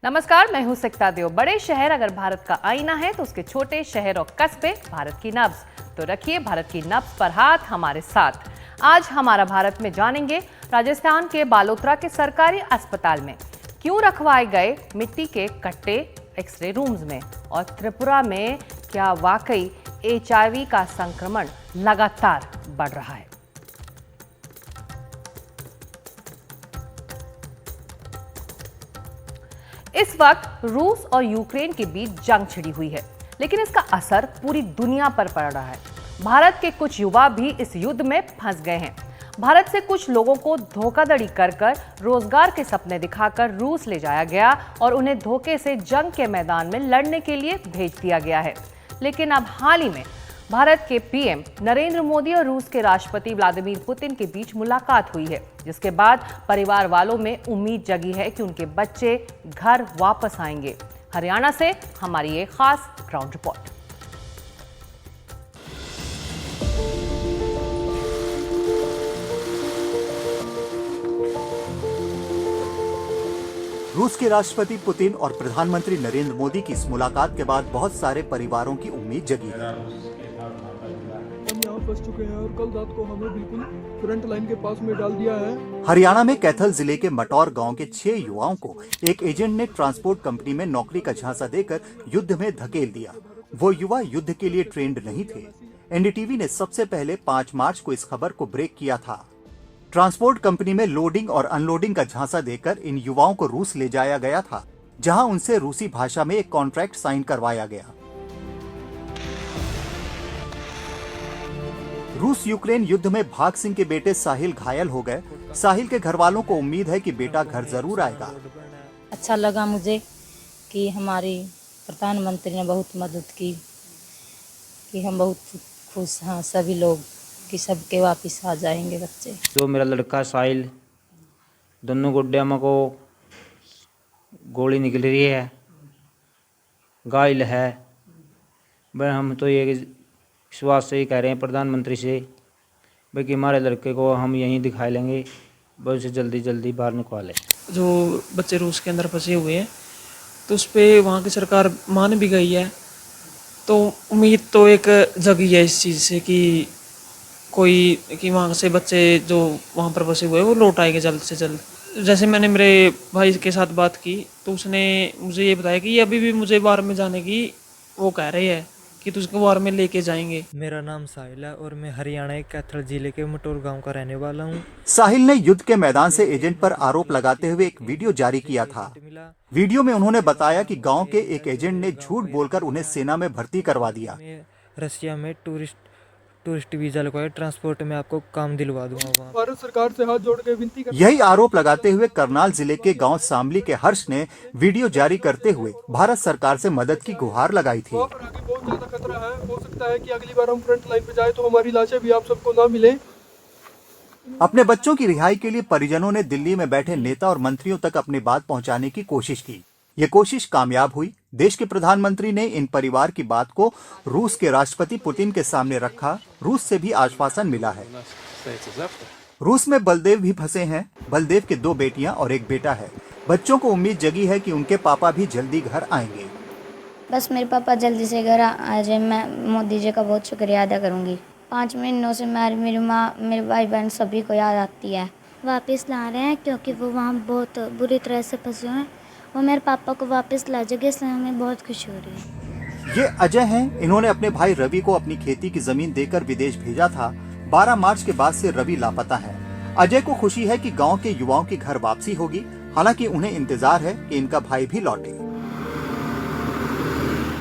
नमस्कार, मैं हूं सिकता देव। बड़े शहर अगर भारत का आईना है तो उसके छोटे शहर और कस्बे भारत की नब्ज। तो रखिए भारत की नब्ज पर हाथ हमारे साथ। आज हमारा भारत में जानेंगे राजस्थान के बालोतरा के सरकारी अस्पताल में क्यों रखवाए गए मिट्टी के कट्टे एक्सरे रूम्स में, और त्रिपुरा में क्या वाकई HIV का संक्रमण लगातार बढ़ रहा है। इस वक्त रूस और यूक्रेन के बीच जंग छिड़ी हुई है, लेकिन इसका असर पूरी दुनिया पर पड़ रहा है। भारत के कुछ युवा भी इस युद्ध में फंस गए हैं। भारत से कुछ लोगों को धोखाधड़ी कर रोजगार के सपने दिखाकर रूस ले जाया गया और उन्हें धोखे से जंग के मैदान में लड़ने के लिए भेज दिया गया है। लेकिन अब हाल ही में भारत के PM नरेंद्र मोदी और रूस के राष्ट्रपति व्लादिमीर पुतिन के बीच मुलाकात हुई है, जिसके बाद परिवार वालों में उम्मीद जगी है कि उनके बच्चे घर वापस आएंगे। हरियाणा से हमारी एक खास ग्राउंड रिपोर्ट। रूस के राष्ट्रपति पुतिन और प्रधानमंत्री नरेंद्र मोदी की इस मुलाकात के बाद बहुत सारे परिवारों की उम्मीद जगी है। हम यहाँ फंस चुके हैं और कल रात को हमें बिल्कुल फ्रंट लाइन के पास में डाल दिया है। हरियाणा में कैथल जिले के मटौर गांव के 6 युवाओं को एक एजेंट ने ट्रांसपोर्ट कंपनी में नौकरी का झांसा देकर युद्ध में धकेल दिया। वो युवा युद्ध के लिए ट्रेंड नहीं थे। NDTV ने सबसे पहले 5 मार्च को इस खबर को ब्रेक किया था। ट्रांसपोर्ट कंपनी में लोडिंग और अनलोडिंग का झांसा देकर इन युवाओं को रूस ले जाया गया था, जहां उनसे रूसी भाषा में एक कॉन्ट्रैक्ट साइन करवाया गया। रूस यूक्रेन युद्ध में भाग सिंह के बेटे साहिल घायल हो गए। साहिल के घर वालों को उम्मीद है कि बेटा घर जरूर आएगा। अच्छा लगा मुझे कि हमारी प्रधानमंत्री ने बहुत मदद की, कि हम बहुत खुश हैं सभी लोग कि सबके वापस आ जाएंगे बच्चे। जो मेरा लड़का साहिल, दोनों गुड्डे में को गोली निकल रही है, घायल है। भाई हम तो ये विश्वास से ही कह रहे हैं प्रधानमंत्री से भाई कि हमारे लड़के को हम यहीं दिखा लेंगे, बहुत से जल्दी बाहर निकालें। जो बच्चे रूस के अंदर फंसे हुए हैं तो उस पर वहाँ की सरकार मान भी गई है, तो उम्मीद तो एक जगी है इस चीज़ से कि वहाँ से बच्चे जो वहाँ पर फंसे हुए हैं वो लौट आएंगे जल्द से जल्द। जैसे मैंने मेरे भाई के साथ बात की तो उसने मुझे ये बताया कि ये अभी भी मुझे वार में जाने की वो कह रहे हैं कि तुझको वार में लेके जाएंगे। मेरा नाम साहिल है और मैं हरियाणा के कैथल जिले के मटौर गांव का रहने वाला हूं। साहिल ने युद्ध के मैदान से एजेंट पर आरोप लगाते हुए एक वीडियो जारी किया था। वीडियो में उन्होंने बताया कि गांव के एक एजेंट ने झूठ बोलकर उन्हें सेना में भर्ती करवा दिया। रशिया में टूरिस्ट वीजा लगवाया, ट्रांसपोर्ट में आपको काम दिलवा दूंगा वहाँ। भारत सरकार से हाथ जोड़ के विनती कर। यही आरोप लगाते हुए करनाल जिले के गांव सामली के हर्ष ने वीडियो जारी करते हुए भारत सरकार से मदद की गुहार लगाई थी। वहाँ पर आगे बहुत ज्यादा खतरा है, हो सकता है कि अगली बार हम फ्रंट लाइन पे जाए तो हमारी लाशें भी आप सबको ना मिले। अपने बच्चों की रिहाई के लिए परिजनों ने दिल्ली में बैठे नेता और मंत्रियों तक अपनी बात पहुंचाने की कोशिश की। ये कोशिश कामयाब हुई। देश के प्रधानमंत्री ने इन परिवार की बात को रूस के राष्ट्रपति पुतिन के सामने रखा। रूस से भी आश्वासन मिला है। रूस में बलदेव भी फंसे हैं। बलदेव के 2 बेटियां और 1 बेटा है। बच्चों को उम्मीद जगी है कि उनके पापा भी जल्दी घर आएंगे। बस मेरे पापा जल्दी से घर आ जाए, मैं मोदी जी का बहुत शुक्रिया अदा करूंगी। 5 महीनों से मेरी माँ, मेरे भाई बहन सभी को याद आती है। वापस ला रहे हैं क्योंकि वो वहाँ बहुत बुरी तरह से फंसे हैं। वो मेरे पापा को वापस ला जाएगी, इसलिए हमें बहुत खुशी हो रही है। ये अजय हैं। इन्होंने अपने भाई रवि को अपनी खेती की जमीन देकर विदेश भेजा था। 12 मार्च के बाद से रवि लापता है। अजय को खुशी है कि गांव के युवाओं की घर वापसी होगी, हालांकि उन्हें इंतजार है कि इनका भाई भी लौटे।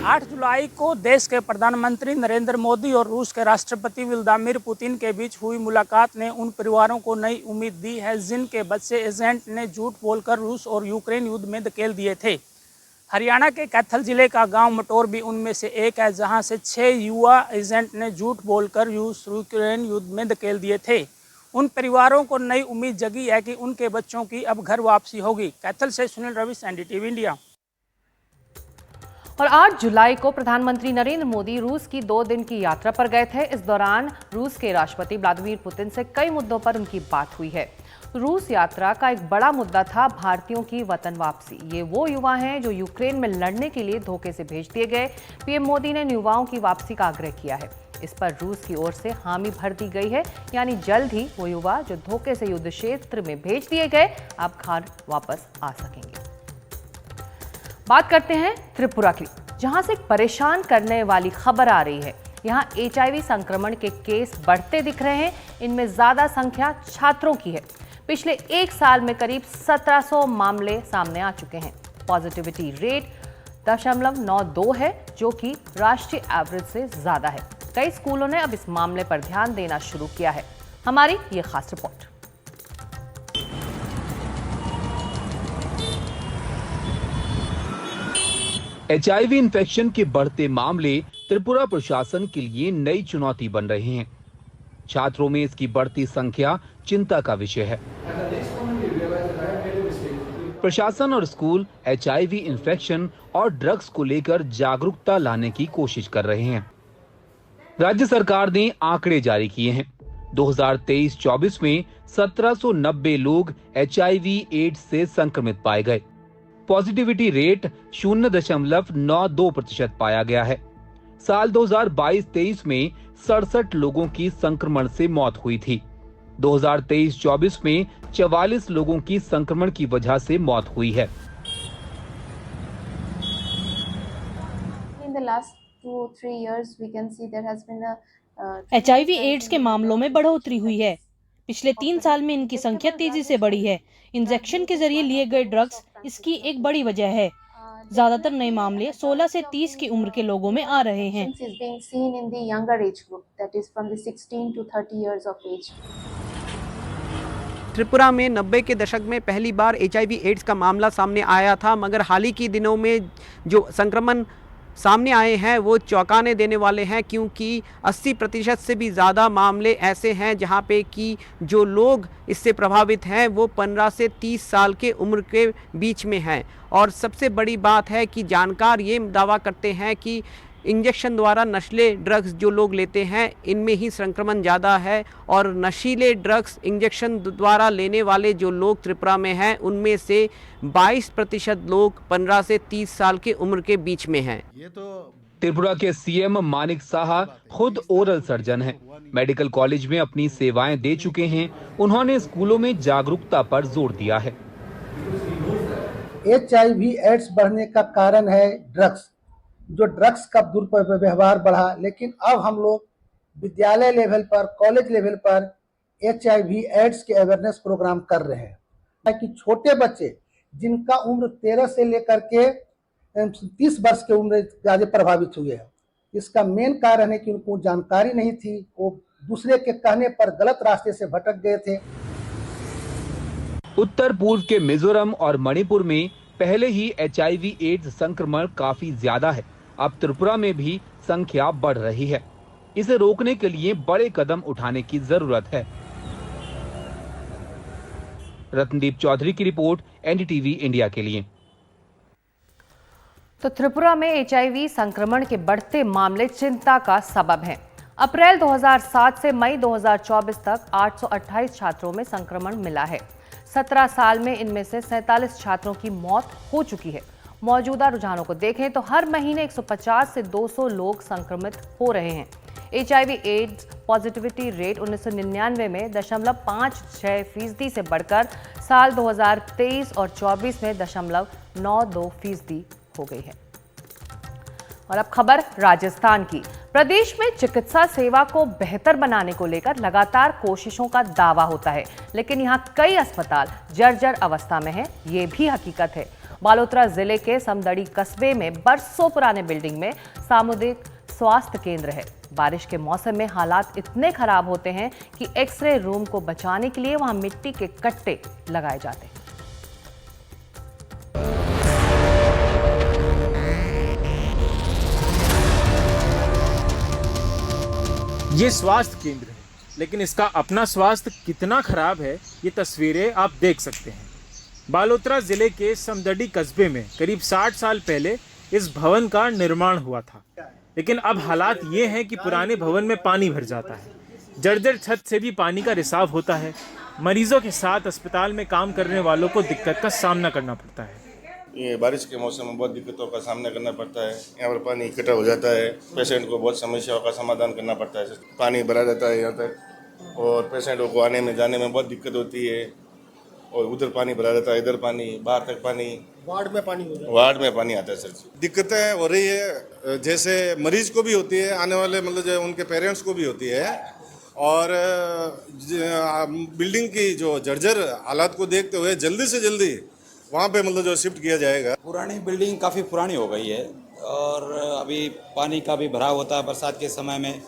8 जुलाई को देश के प्रधानमंत्री नरेंद्र मोदी और रूस के राष्ट्रपति व्लादिमीर पुतिन के बीच हुई मुलाकात ने उन परिवारों को नई उम्मीद दी है जिनके बच्चे एजेंट ने झूठ बोलकर रूस और यूक्रेन युद्ध में धकेल दिए थे। हरियाणा के कैथल जिले का गांव मटौर भी उनमें से एक है, जहां से 6 युवा एजेंट ने झूठ बोलकर रूस यूक्रेन युद्ध में धकेल दिए थे। उन परिवारों को नई उम्मीद जगी है कि उनके बच्चों की अब घर वापसी होगी। कैथल से सुनील रवि, NDTV इंडिया। और 8 जुलाई को प्रधानमंत्री नरेंद्र मोदी रूस की 2 दिन की यात्रा पर गए थे। इस दौरान रूस के राष्ट्रपति व्लादिमीर पुतिन से कई मुद्दों पर उनकी बात हुई है। रूस यात्रा का एक बड़ा मुद्दा था भारतीयों की वतन वापसी। ये वो युवा हैं जो यूक्रेन में लड़ने के लिए धोखे से भेज दिए गए। पीएम मोदी ने इन युवाओं की वापसी का आग्रह किया है। इस पर रूस की ओर से हामी भर दी गई है, यानी जल्द ही वो युवा जो धोखे से युद्ध क्षेत्र में भेज दिए गए अब घर वापस आ सकेंगे। बात करते हैं त्रिपुरा की, जहां से एक परेशान करने वाली खबर आ रही है। यहां HIV संक्रमण के केस बढ़ते दिख रहे हैं। इनमें ज्यादा संख्या छात्रों की है। पिछले एक साल में करीब 1700 मामले सामने आ चुके हैं। पॉजिटिविटी रेट 0.92 है, जो कि राष्ट्रीय एवरेज से ज्यादा है। कई स्कूलों ने अब इस मामले पर ध्यान देना शुरू किया है। हमारी ये खास रिपोर्ट। HIV इन्फेक्शन के बढ़ते मामले त्रिपुरा प्रशासन के लिए नई चुनौती बन रहे हैं। छात्रों में इसकी बढ़ती संख्या चिंता का विषय है। प्रशासन और स्कूल HIV इन्फेक्शन और ड्रग्स को लेकर जागरूकता लाने की कोशिश कर रहे हैं। राज्य सरकार ने आंकड़े जारी किए हैं। 2023-24 में 1790 लोग HIV/AIDS से संक्रमित पाए गए। पॉजिटिविटी रेट 0.92% पाया गया है। साल 2022-23 में 67 लोगों की संक्रमण से मौत हुई थी। 2023-24 में 44 लोगों की संक्रमण की वजह से मौत हुई है। HIV/AIDS के मामलों में बढ़ोतरी हुई है। पिछले 3 साल में इनकी संख्या तेजी से बढ़ी है। इंजेक्शन के जरिए लिए गए ड्रग्स इसकी एक बड़ी वजह है। ज्यादातर नए मामले 16 से 30 की उम्र के लोगों में आ रहे हैं। त्रिपुरा में 90 के दशक में पहली बार HIV/AIDS का मामला सामने आया था, मगर हाल ही के दिनों में जो संक्रमण सामने आए हैं वो चौंकाने देने वाले हैं, क्योंकि 80% से भी ज़्यादा मामले ऐसे हैं जहां पे कि जो लोग इससे प्रभावित हैं वो 15 से 30 साल के उम्र के बीच में हैं। और सबसे बड़ी बात है कि जानकार ये दावा करते हैं कि इंजेक्शन द्वारा नशीले ड्रग्स जो लोग लेते हैं इनमें ही संक्रमण ज़्यादा है, और नशीले ड्रग्स इंजेक्शन द्वारा लेने वाले जो लोग त्रिपुरा में हैं उनमें से 22% लोग 15 से 30 साल के उम्र के बीच में हैं। त्रिपुरा के CM मानिक साहा खुद ओरल सर्जन हैं। मेडिकल कॉलेज में अपनी सेवाएं दे चुके हैं। उन्होंने स्कूलों में जागरूकता पर जोर दिया है। HIV/AIDS बढ़ने का कारण है ड्रग्स। जो ड्रग्स का दुर्व्यवहार बढ़ा, लेकिन अब हम लोग विद्यालय लेवल पर, कॉलेज लेवल पर HIV/AIDS के अवेयरनेस प्रोग्राम कर रहे हैं कि छोटे बच्चे जिनका उम्र 13 से लेकर के 30 वर्ष के उम्र ज़्यादा प्रभावित हुए हैं। इसका मेन कारण है कि उनको जानकारी नहीं थी, वो दूसरे के कहने पर गलत रास्ते से भटक गए थे। उत्तर पूर्व के मिजोरम और मणिपुर में पहले ही HIV/AIDS संक्रमण काफी ज्यादा है। अब त्रिपुरा में भी संख्या बढ़ रही है। इसे रोकने के लिए बड़े कदम उठाने की जरूरत है। रत्नदीप चौधरी की रिपोर्ट, NDTV इंडिया के लिए। तो त्रिपुरा में HIV संक्रमण के बढ़ते मामले चिंता का सबब हैं। अप्रैल 2007 से मई 2024 तक 828 छात्रों में संक्रमण मिला है। 17 साल में इनमें से 47 छात्रों की मौत हो चुकी है। मौजूदा रुझानों को देखें तो हर महीने 150 से 200 लोग संक्रमित हो रहे हैं। HIV/AIDS पॉजिटिविटी रेट 1999 में 0.56% से बढ़कर साल 2023 और 24 में 0.92% हो गई है। और अब खबर राजस्थान की। प्रदेश में चिकित्सा सेवा को बेहतर बनाने को लेकर लगातार कोशिशों का दावा होता है, लेकिन यहां कई अस्पताल जर्जर अवस्था में हैं, ये भी हकीकत है। बालोतरा जिले के समदड़ी कस्बे में बरसों पुराने बिल्डिंग में सामुदायिक स्वास्थ्य केंद्र है। बारिश के मौसम में हालात इतने खराब होते हैं कि एक्सरे रूम को बचाने के लिए वहां मिट्टी के कट्टे लगाए जाते हैं। ये स्वास्थ्य केंद्र है, लेकिन इसका अपना स्वास्थ्य कितना खराब है ये तस्वीरें आप देख सकते हैं। बालोतरा जिले के समदड़ी कस्बे में करीब 60 साल पहले इस भवन का निर्माण हुआ था, लेकिन अब हालात ये हैं कि पुराने भवन में पानी भर जाता है। जर्जर छत से भी पानी का रिसाव होता है। मरीजों के साथ अस्पताल में काम करने वालों को दिक्कत का सामना करना पड़ता है। ये बारिश के मौसम में बहुत दिक्कतों का सामना करना पड़ता है। यहाँ पर पानी इकट्ठा हो जाता है, पेशेंट को बहुत समस्याओं का समाधान करना पड़ता है। पानी भरा रहता है यहाँ तक और पेशेंटों को आने में जाने में बहुत दिक्कत होती है। और उधर पानी भरा रहता है, इधर पानी, बाहर तक पानी, वार्ड में पानी आता है सर। दिक्कतें हो रही है, जैसे मरीज को भी होती है, आने वाले मतलब जो उनके पेरेंट्स को भी होती है। और बिल्डिंग की जो जर्जर हालात को देखते हुए जल्दी से जल्दी वहाँ पे मतलब जो शिफ्ट किया जाएगा। पुरानी बिल्डिंग काफ़ी पुरानी हो गई है और अभी पानी का भी भराव होता है बरसात के समय में।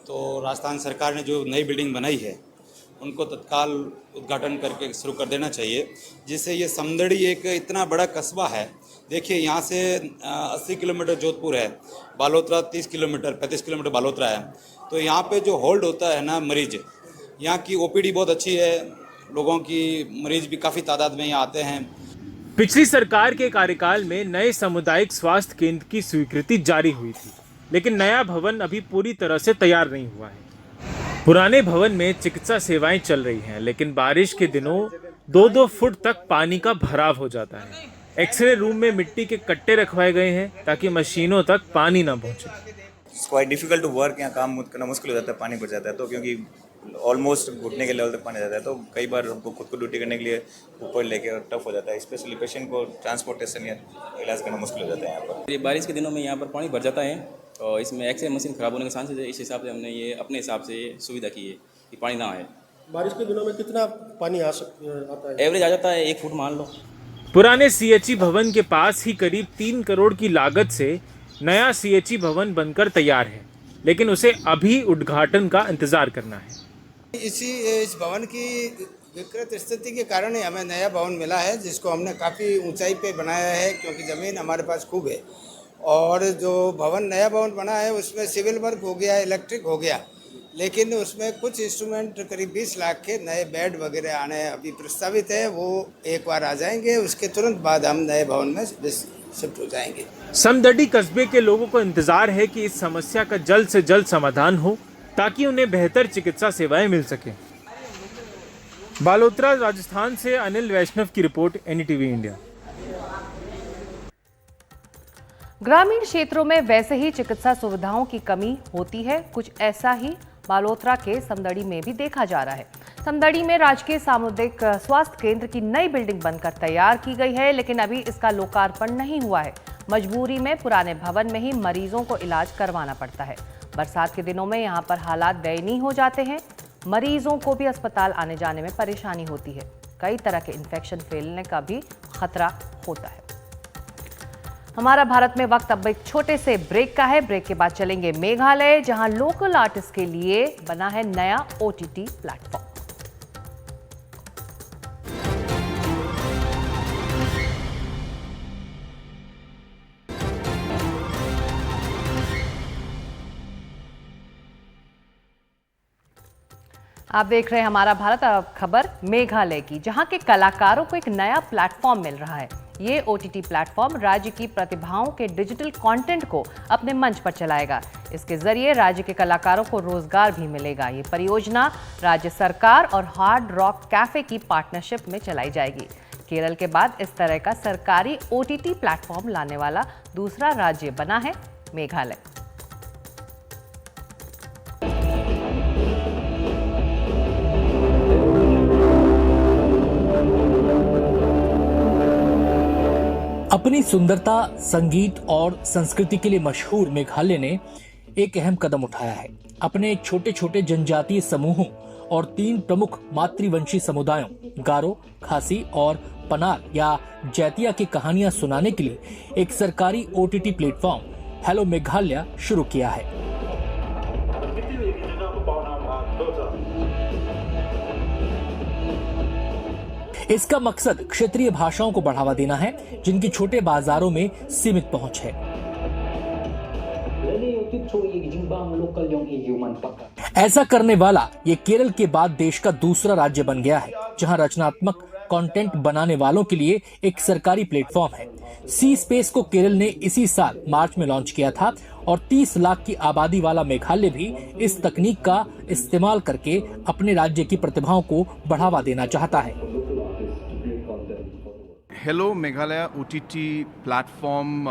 तो राजस्थान सरकार ने जो नई बिल्डिंग बनाई है उनको तत्काल उद्घाटन करके शुरू कर देना चाहिए, जिससे ये समदड़ी एक इतना बड़ा कस्बा है। देखिए यहाँ से 80 किलोमीटर जोधपुर है, बालोतरा 30 किलोमीटर 35 किलोमीटर बालोतरा है। तो यहाँ पे जो होल्ड होता है ना मरीज, यहाँ की ओपीडी बहुत अच्छी है, लोगों की मरीज भी काफ़ी तादाद में यहाँ आते हैं। पिछली सरकार के कार्यकाल में नए सामुदायिक स्वास्थ्य केंद्र की स्वीकृति जारी हुई थी, लेकिन नया भवन अभी पूरी तरह से तैयार नहीं हुआ है। पुराने भवन में चिकित्सा सेवाएं चल रही हैं, लेकिन बारिश के दिनों 2-2 फुट तक पानी का भराव हो जाता है। एक्सरे रूम में मिट्टी के कट्टे रखवाए गए हैं ताकि मशीनों तक पानी ना पहुंचे। It's quite difficult to work, यहाँ काम करना मुश्किल हो जाता है, पानी भर जाता है। तो क्योंकि ऑलमोस्ट घुटने के लेवल तक पानी जाता है, तो कई बार हमको खुद को ड्यूटी करने के लिए ऊपर लेके टफ हो जाता है। स्पेशली पेशेंट को ट्रांसपोर्टेशन या इलाज करना मुश्किल हो जाता है यहाँ पर। ये बारिश के दिनों में यहाँ पर पानी भर जाता है और इसमें एक्सरे मशीन खराब होने के चांसेस है। इस हिसाब से हमने ये अपने हिसाब से सुविधा की है कि पानी ना आए। बारिश के दिनों में कितना पानी आता है? एवरेज आ जाता है 1 फुट मान लो। पुराने CHE भवन के पास ही करीब 3 करोड़ की लागत से नया CHE भवन बनकर तैयार है, लेकिन उसे अभी उद्घाटन का इंतजार करना है। इस भवन की विकृत स्थिति के कारण ही हमें नया भवन मिला है, जिसको हमने काफ़ी ऊंचाई पे बनाया है क्योंकि ज़मीन हमारे पास खूब है। और जो नया भवन बना है उसमें सिविल वर्क हो गया, इलेक्ट्रिक हो गया, लेकिन उसमें कुछ इंस्ट्रूमेंट करीब 20 लाख के नए बेड वगैरह आने अभी प्रस्तावित है। वो एक बार आ जाएंगे, उसके तुरंत बाद हम नए भवन में शिफ्ट हो जाएंगे। समदड़ी कस्बे के लोगों को इंतजार है कि इस समस्या का जल्द से जल्द समाधान हो ताकि उन्हें बेहतर चिकित्सा सेवाएं मिल सकें। बालोतरा राजस्थान से अनिल वैष्णव की रिपोर्ट, NDTV इंडिया। ग्रामीण क्षेत्रों में वैसे ही चिकित्सा सुविधाओं की कमी होती है, कुछ ऐसा ही बालोतरा के समदड़ी में भी देखा जा रहा है। समदड़ी में राजकीय सामुदायिक स्वास्थ्य केंद्र की नई बिल्डिंग बनकर तैयार की गई है, लेकिन अभी इसका लोकार्पण नहीं हुआ है। मजबूरी में पुराने भवन में ही मरीजों को इलाज करवाना पड़ता है। बरसात के दिनों में यहाँ पर हालात दयनीय हो जाते हैं। मरीजों को भी अस्पताल आने जाने में परेशानी होती है। कई तरह के इन्फेक्शन फैलने का भी खतरा होता है। हमारा भारत में वक्त अब एक छोटे से ब्रेक का है। ब्रेक के बाद चलेंगे मेघालय, जहां लोकल आर्टिस्ट के लिए बना है नया OTT प्लेटफॉर्म। आप देख रहे हैं हमारा भारत। अब खबर मेघालय की, जहां के कलाकारों को एक नया प्लेटफॉर्म मिल रहा है। ये OTT प्लेटफॉर्म राज्य की प्रतिभाओं के डिजिटल कंटेंट को अपने मंच पर चलाएगा। इसके जरिए राज्य के कलाकारों को रोजगार भी मिलेगा। ये परियोजना राज्य सरकार और हार्ड रॉक कैफे की पार्टनरशिप में चलाई जाएगी। केरल के बाद इस तरह का सरकारी OTT प्लेटफॉर्म लाने वाला दूसरा राज्य बना है मेघालय। अपनी सुंदरता, संगीत और संस्कृति के लिए मशहूर मेघालय ने एक अहम कदम उठाया है। अपने छोटे छोटे जनजातीय समूहों और 3 प्रमुख मातृवंशी समुदायों गारो, खासी और पनार या जैतिया की कहानियां सुनाने के लिए एक सरकारी OTT प्लेटफॉर्म हेलो मेघालय शुरू किया है। इसका मकसद क्षेत्रीय भाषाओं को बढ़ावा देना है, जिनकी छोटे बाजारों में सीमित पहुंच है। ऐसा करने वाला ये केरल के बाद देश का दूसरा राज्य बन गया है, जहां रचनात्मक कंटेंट बनाने वालों के लिए एक सरकारी प्लेटफॉर्म है। सी स्पेस को केरल ने इसी साल मार्च में लॉन्च किया था और 30 लाख की आबादी वाला मेघालय भी इस तकनीक का इस्तेमाल करके अपने राज्य की प्रतिभाओं को बढ़ावा देना चाहता है। Hello Meghalaya OTT platform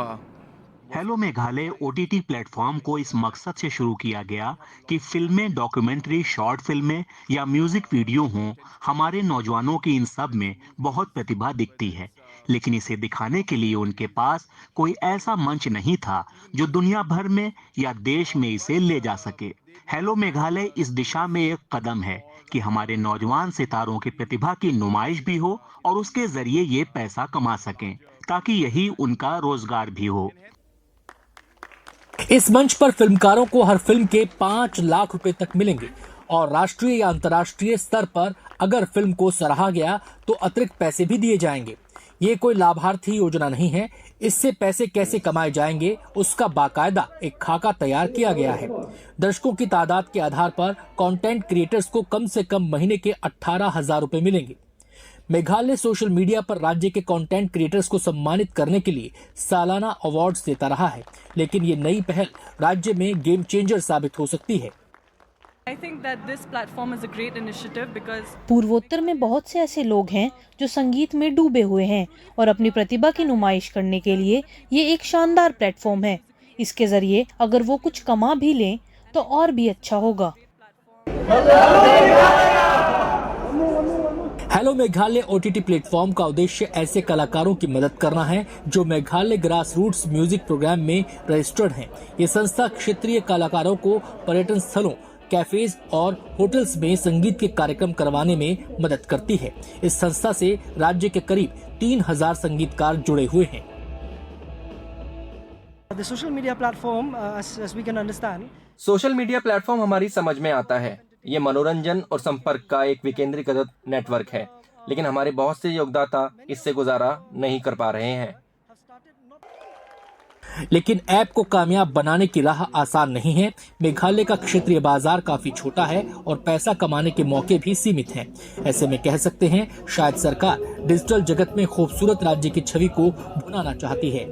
hello Meghalaya OTT platform को इस मकसद से शुरू किया गया कि फिल्में, डॉक्यूमेंट्री, शॉर्ट फिल्में या म्यूजिक वीडियो हों, हमारे नौजवानों की इन सब में बहुत प्रतिभा दिखती है, लेकिन इसे दिखाने के लिए उनके पास कोई ऐसा मंच नहीं था जो दुनिया भर में या देश में इसे ले जा सके। हेलो मेघालय इस दिशा में एक कदम है कि हमारे नौजवान सितारों की प्रतिभा की नुमाइश भी हो और उसके जरिए ये पैसा कमा सकें, ताकि यही उनका रोजगार भी हो। इस मंच पर फिल्मकारों को हर फिल्म के 5 लाख रुपए तक मिलेंगे और राष्ट्रीय या अंतर्राष्ट्रीय स्तर पर अगर फिल्म को सराहा गया तो अतिरिक्त पैसे भी दिए जाएंगे। ये कोई लाभार्थी योजना नहीं है। इससे पैसे कैसे कमाए जाएंगे उसका बाकायदा एक खाका तैयार किया गया है। दर्शकों की तादाद के आधार पर कंटेंट क्रिएटर्स को कम से कम महीने के 18,000 रुपए मिलेंगे। मेघालय सोशल मीडिया पर राज्य के कंटेंट क्रिएटर्स को सम्मानित करने के लिए सालाना अवार्ड्स देता रहा है, लेकिन ये नई पहल राज्य में गेम चेंजर साबित हो सकती है। पूर्वोत्तर में बहुत से ऐसे लोग हैं जो संगीत में डूबे हुए हैं और अपनी प्रतिभा की नुमाइश करने के लिए ये एक शानदार प्लेटफॉर्म है। इसके जरिए अगर वो कुछ कमा भी लें तो और भी अच्छा होगा। हेलो मेघालय ओटीटी प्लेटफॉर्म का उद्देश्य ऐसे कलाकारों की मदद करना है जो Meghalaya grass roots music programme में रजिस्टर्ड हैं। ये संस्था क्षेत्रीय कलाकारों को पर्यटन स्थलों, कैफेज और होटल्स में संगीत के कार्यक्रम करवाने में मदद करती है। इस संस्था से राज्य के करीब 3,000 संगीतकार जुड़े हुए हैं। सोशल मीडिया प्लेटफॉर्म हमारी समझ में आता है। ये मनोरंजन और संपर्क का एक विकेंद्रीकृत नेटवर्क है, लेकिन हमारे बहुत से योगदाता इससे गुजारा नहीं कर पा रहे हैं। लेकिन ऐप को कामयाब बनाने की राह आसान नहीं है। मेघालय का क्षेत्रीय बाजार काफी छोटा है और पैसा कमाने के मौके भी सीमित हैं। ऐसे में कह सकते हैं शायद सरकार डिजिटल जगत में खूबसूरत राज्य की छवि को भुनाना चाहती है।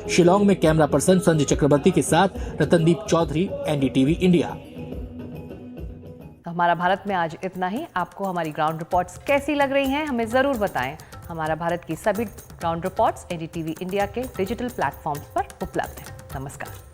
शिलोंग में कैमरा पर्सन संजय चक्रवर्ती के साथ रतनदीप चौधरी, एनडीटीवी इंडिया। तो हमारा भारत में आज इतना ही। आपको हमारी ग्राउंड रिपोर्ट्स कैसी लग रही हैं हमें ज़रूर बताएं। हमारा भारत की सभी ग्राउंड रिपोर्ट्स एनडीटीवी इंडिया के डिजिटल प्लेटफॉर्म्स पर उपलब्ध हैं। नमस्कार।